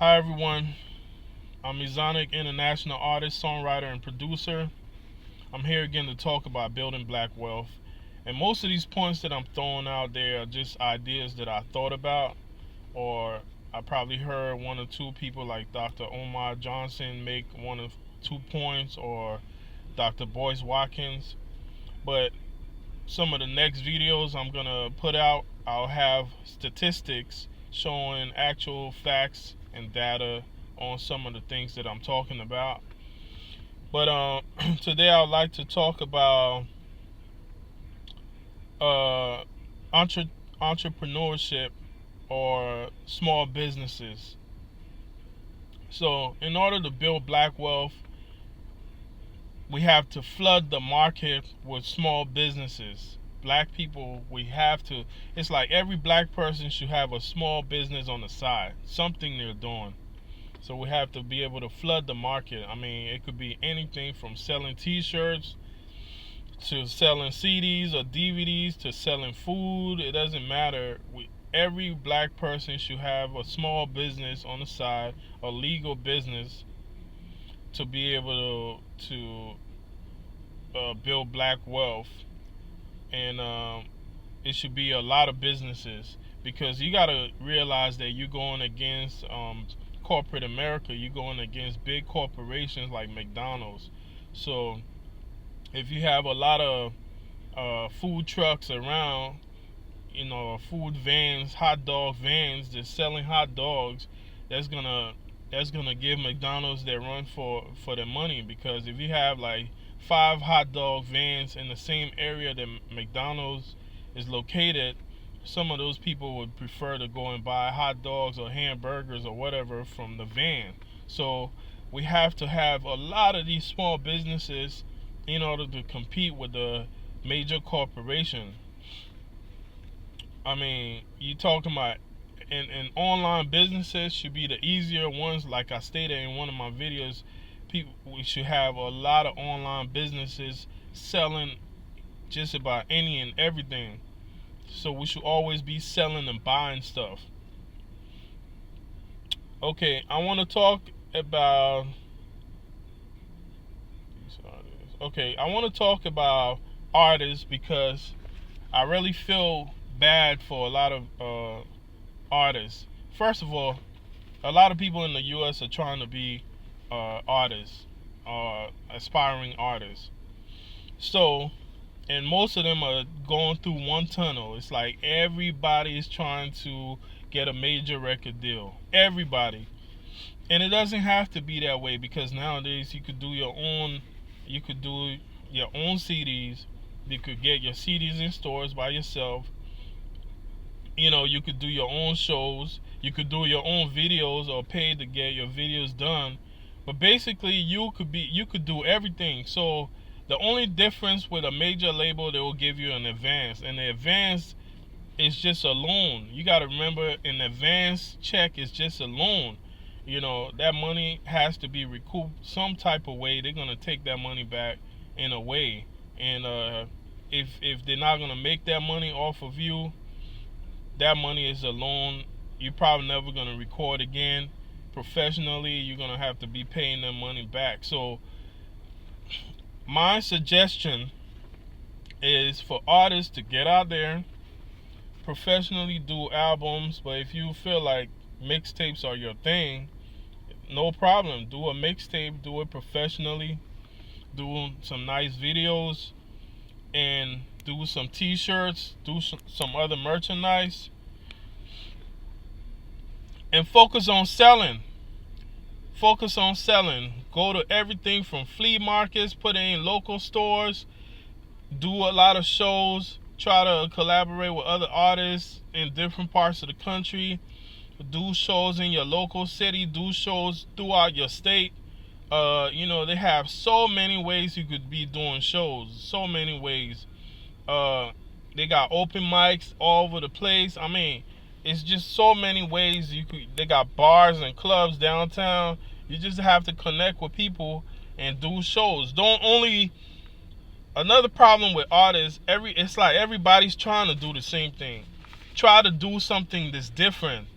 Hi everyone, I'm Mezonic, international artist, songwriter, and producer. I'm here again to talk about building black wealth. And most of these points that I'm throwing out there are just ideas that I thought about, or I probably heard one or two people like Dr. Omar Johnson make one of 2 points, or Dr. Boyce Watkins. But some of the next videos I'm gonna put out, I'll have statistics showing actual facts and data on some of the things that I'm talking about. But today I'd like to talk about uh, entrepreneurship or small businesses. So, in order to build black wealth, we have to flood the market with small businesses. Black people, we have to. It's like every black person should have a small business on the side, something they're doing. So we have to be able to flood the market. I mean, it could be anything from selling t-shirts to selling CDs or DVDs to selling food. It doesn't matter. Every black person should have a small business on the side, a legal business, to be able to build black wealth. And it should be a lot of businesses, because you got to realize that you're going against corporate America. You're going against big corporations like McDonald's. So if you have a lot of food trucks around, food vans, hot dog vans that's selling hot dogs, that's gonna give McDonald's their run for their money. Because if you have like 5 hot dog vans in the same area that McDonald's is located, some of those people would prefer to go and buy hot dogs or hamburgers or whatever from the van. So we have to have a lot of these small businesses in order to compete with the major corporation. I mean, you talking about and online businesses should be the easier ones. Like I stated in one of my videos, we should have a lot of online businesses selling just about any and everything. So we should always be selling and buying stuff. Okay, I want to talk about artists, because I really feel bad for a lot of artists. First of all, a lot of people in the U.S. are trying to be artists, aspiring artists. So, and most of them are going through one tunnel. It's like everybody is trying to get a major record deal. Everybody. And it doesn't have to be that way, because nowadays you could do your own CDs. You could get your CDs in stores by yourself. You could do your own shows. You could do your own videos or pay to get your videos done. But basically, you could do everything. So the only difference with a major label, they will give you an advance, and the advance is just a loan. You got to remember, an advance check is just a loan. That money has to be recouped some type of way. They're gonna take that money back in a way, and if they're not gonna make that money off of you, that money is a loan. You're probably never gonna record again professionally. You're gonna have to be paying them money back. So my suggestion is for artists to get out there, professionally do albums. But if you feel like mixtapes are your thing, no problem. Do a mixtape, do it professionally, do some nice videos, and do some t-shirts, do some other merchandise, and focus on selling. Go to everything from flea markets, put it in local stores, do a lot of shows, try to collaborate with other artists in different parts of the country, do shows in your local city, do shows throughout your state. They have so many ways you could be doing shows, so many ways. They got open mics all over the place. I mean, it's just so many ways they got bars and clubs downtown. You just have to connect with people and do shows. Another problem with artists, it's like everybody's trying to do the same thing. Try to do something that's different.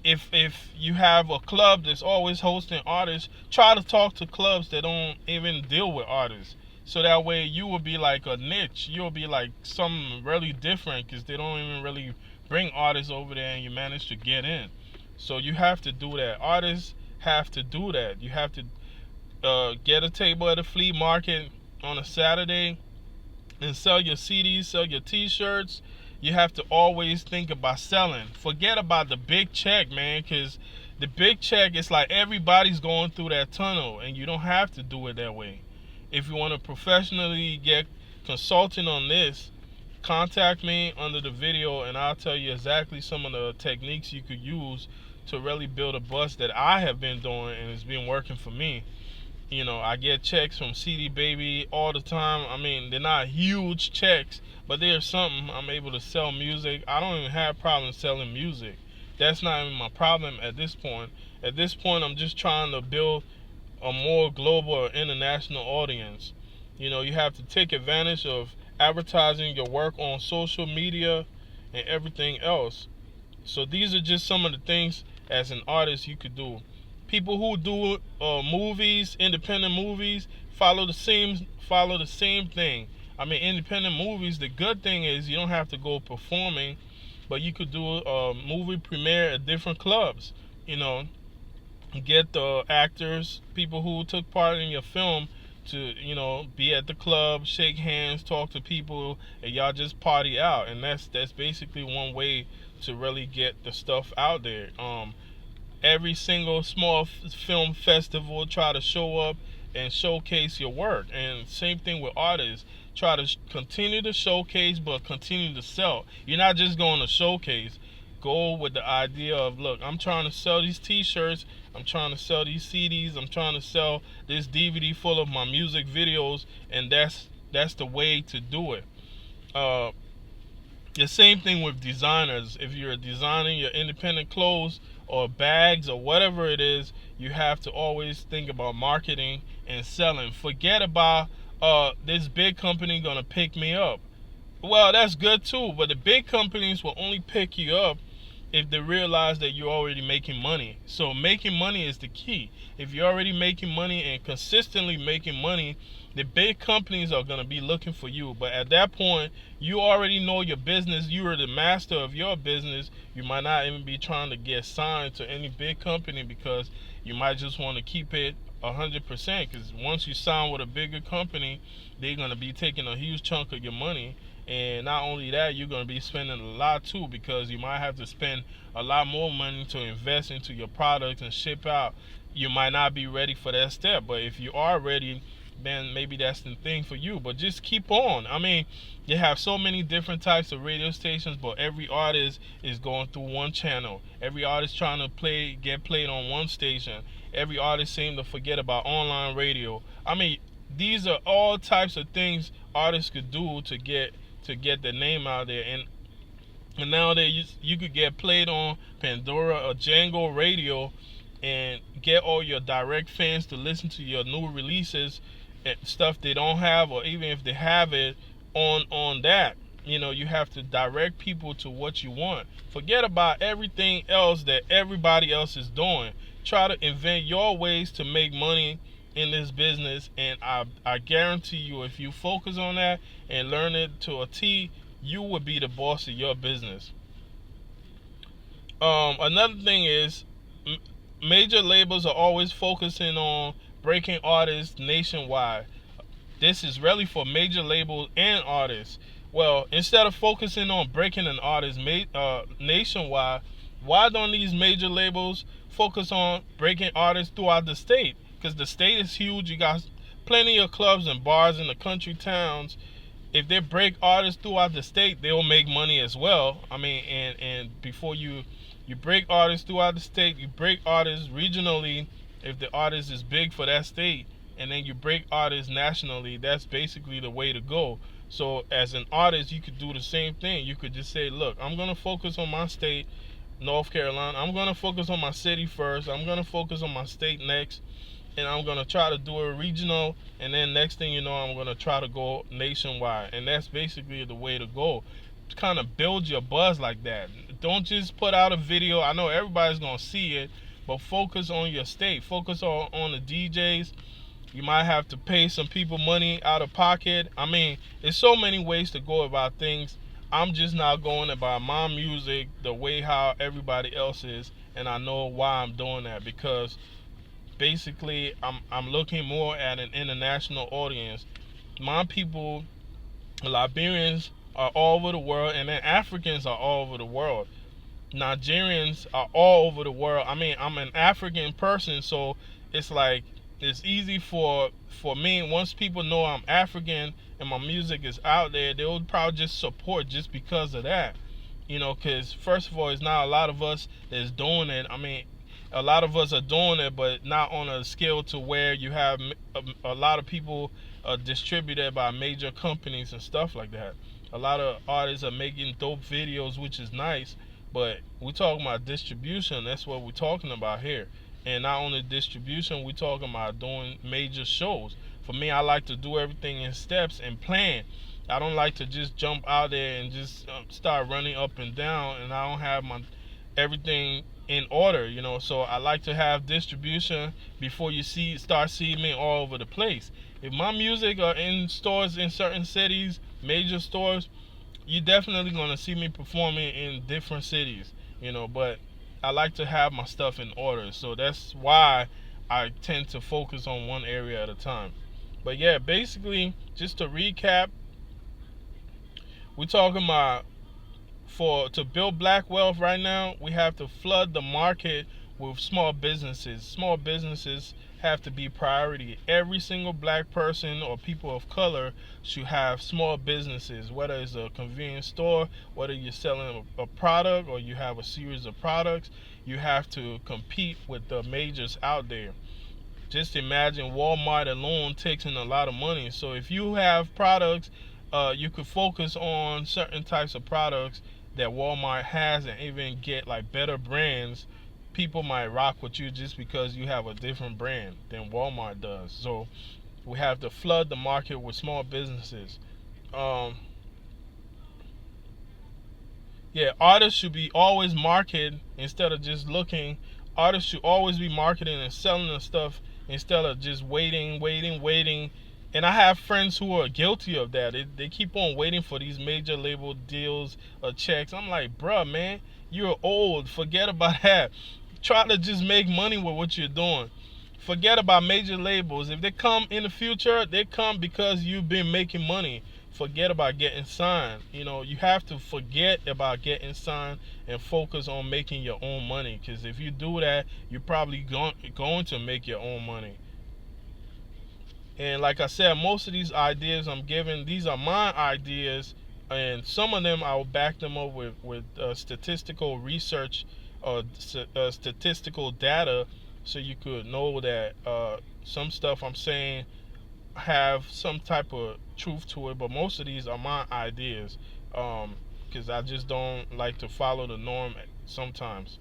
if you have a club that's always hosting artists, try to talk to clubs that don't even deal with artists. So that way you will be like a niche. You'll be like something really different because they don't even really bring artists over there and you manage to get in. So you have to do that. Artists have to do that. You have to get a table at a flea market on a Saturday and sell your CDs, sell your t-shirts. You have to always think about selling. Forget about the big check, man, because the big check is like everybody's going through that tunnel, and you don't have to do it that way. If you want to professionally get consulting on this, contact me under the video, and I'll tell you exactly some of the techniques you could use to really build a buzz that I have been doing, and it's been working for me. You know, I get checks from CD Baby all the time. I mean, they're not huge checks, but there's something. I'm able to sell music. I don't even have problems selling music. That's not even my problem at this point. At this point, I'm just trying to build a more global or international audience. You know, you have to take advantage of advertising your work on social media and everything else. So these are just some of the things as an artist you could do. People who do movies, independent movies, follow the same thing. I mean, independent movies, the good thing is you don't have to go performing, but you could do a movie premiere at different clubs. You know, get the actors, people who took part in your film, to, you know, be at the club, shake hands, talk to people, and y'all just party out. And that's basically one way to really get the stuff out there. Every single small film festival, try to show up and showcase your work. And same thing with artists. Try to continue to showcase, but continue to sell. You're not just going to showcase. Go with the idea of, look, I'm trying to sell these t-shirts, I'm trying to sell these CDs, I'm trying to sell this DVD full of my music videos, and that's the way to do it. The same thing with designers. If you're designing your independent clothes or bags or whatever it is, you have to always think about marketing and selling. Forget about this big company gonna pick me up. Well, that's good too, but the big companies will only pick you up if they realize that you're already making money. So making money is the key. If you're already making money and consistently making money, the big companies are going to be looking for you. But at that point, you already know your business. You are the master of your business. You might not even be trying to get signed to any big company because you might just want to keep it 100%. Because once you sign with a bigger company, they're going to be taking a huge chunk of your money. And not only that, you're going to be spending a lot too, because you might have to spend a lot more money to invest into your product and ship out. You might not be ready for that step, but if you are ready, then maybe that's the thing for you. But just keep on. I mean, they have so many different types of radio stations, but every artist is going through one channel. Every artist trying to get played on one station. Every artist seems to forget about online radio. I mean, these are all types of things artists could do to get the name out there. And nowadays you could get played on Pandora or Django Radio and get all your direct fans to listen to your new releases and stuff they don't have, or even if they have it on that. You know, you have to direct people to what you want. Forget about everything else that everybody else is doing. Try to invent your ways to make money in this business, and I guarantee you, if you focus on that and learn it to a T, you will be the boss of your business. Another thing is, major labels are always focusing on breaking artists nationwide. This is really for major labels and artists. Well, instead of focusing on breaking an artist nationwide, why don't these major labels focus on breaking artists throughout the state? Because the state is huge. You got plenty of clubs and bars in the country towns. If they break artists throughout the state, they'll make money as well. I mean, and before you break artists throughout the state, you break artists regionally if the artist is big for that state, and then you break artists nationally. That's basically the way to go. So as an artist, you could do the same thing. You could just say, look, I'm going to focus on my state, North Carolina. I'm going to focus on my city first. I'm going to focus on my state next. And I'm going to try to do it regional, and then next thing you know, I'm going to try to go nationwide. And that's basically the way to go. To kind of build your buzz like that. don't just put out a video. I know everybody's gonna see it, but focus on your state. Focus on the DJs. You might have to pay some people money out of pocket. I mean, there's so many ways to go about things. I'm just not going about my music the way how everybody else is, and I know why I'm doing that, because basically I'm looking more at an international audience. My people, Liberians, are all over the world, and then Africans are all over the world. Nigerians are all over the world. I mean, I'm an African person, so it's like it's easy for me. Once people know I'm African and my music is out there, they would probably just support just because of that. Because first of all, it's not a lot of us that's doing it. I mean, a lot of us are doing it, but not on a scale to where you have a lot of people distributed by major companies and stuff like that. A lot of artists are making dope videos, which is nice, but we're talking about distribution. That's what we're talking about here. And not only distribution, we're talking about doing major shows. For me, I like to do everything in steps and plan. I don't like to just jump out there and just start running up and down, and I don't have my everything in order. So I like to have distribution before you start seeing me all over the place. If my music are in stores in certain cities, major stores, you're definitely going to see me performing in different cities, but I like to have my stuff in order. So that's why I tend to focus on one area at a time. But yeah, basically, just to recap, we're talking about to build black wealth right now, we have to flood the market with small businesses. Small businesses have to be priority. Every single black person or people of color should have small businesses, whether it's a convenience store, whether you're selling a product or you have a series of products. You have to compete with the majors out there. Just imagine Walmart alone takes in a lot of money. So if you have products, you could focus on certain types of products that Walmart has and even get like better brands. People might rock with you just because you have a different brand than Walmart does. So we have to flood the market with small businesses. Artists should be always marketed instead of just looking. Artists should always be marketing and selling the stuff instead of just waiting. And I have friends who are guilty of that. They keep on waiting for these major label deals or checks. I'm like, bruh, man, you're old. Forget about that. Try to just make money with what you're doing. Forget about major labels. If they come in the future, they come because you've been making money. Forget about getting signed. You have to forget about getting signed and focus on making your own money. Because if you do that, you're probably going to make your own money. And like I said, most of these ideas I'm giving, these are my ideas, and some of them I will back them up with statistical research or statistical data, so you could know that some stuff I'm saying have some type of truth to it. But most of these are my ideas, because I just don't like to follow the norm sometimes.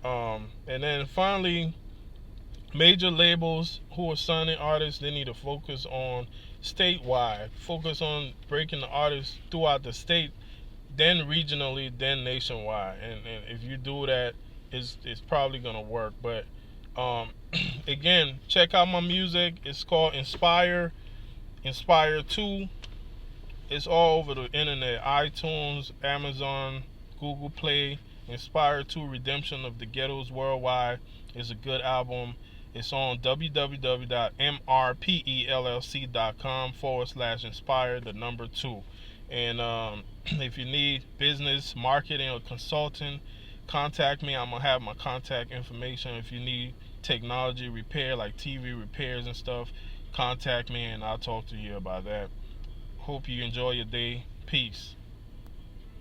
And then finally, major labels who are signing artists, they need to focus on statewide. Focus on breaking the artists throughout the state, then regionally, then nationwide. And if you do that, it's probably gonna work. But again, check out my music. It's called Inspire 2. It's all over the internet: iTunes, Amazon, Google Play. Inspire 2: Redemption of the Ghettos Worldwide is a good album. It's on www.mrpellc.com/inspire2. And if you need business, marketing, or consulting, contact me. I'm going to have my contact information. If you need technology repair, like TV repairs and stuff, contact me and I'll talk to you about that. Hope you enjoy your day. Peace.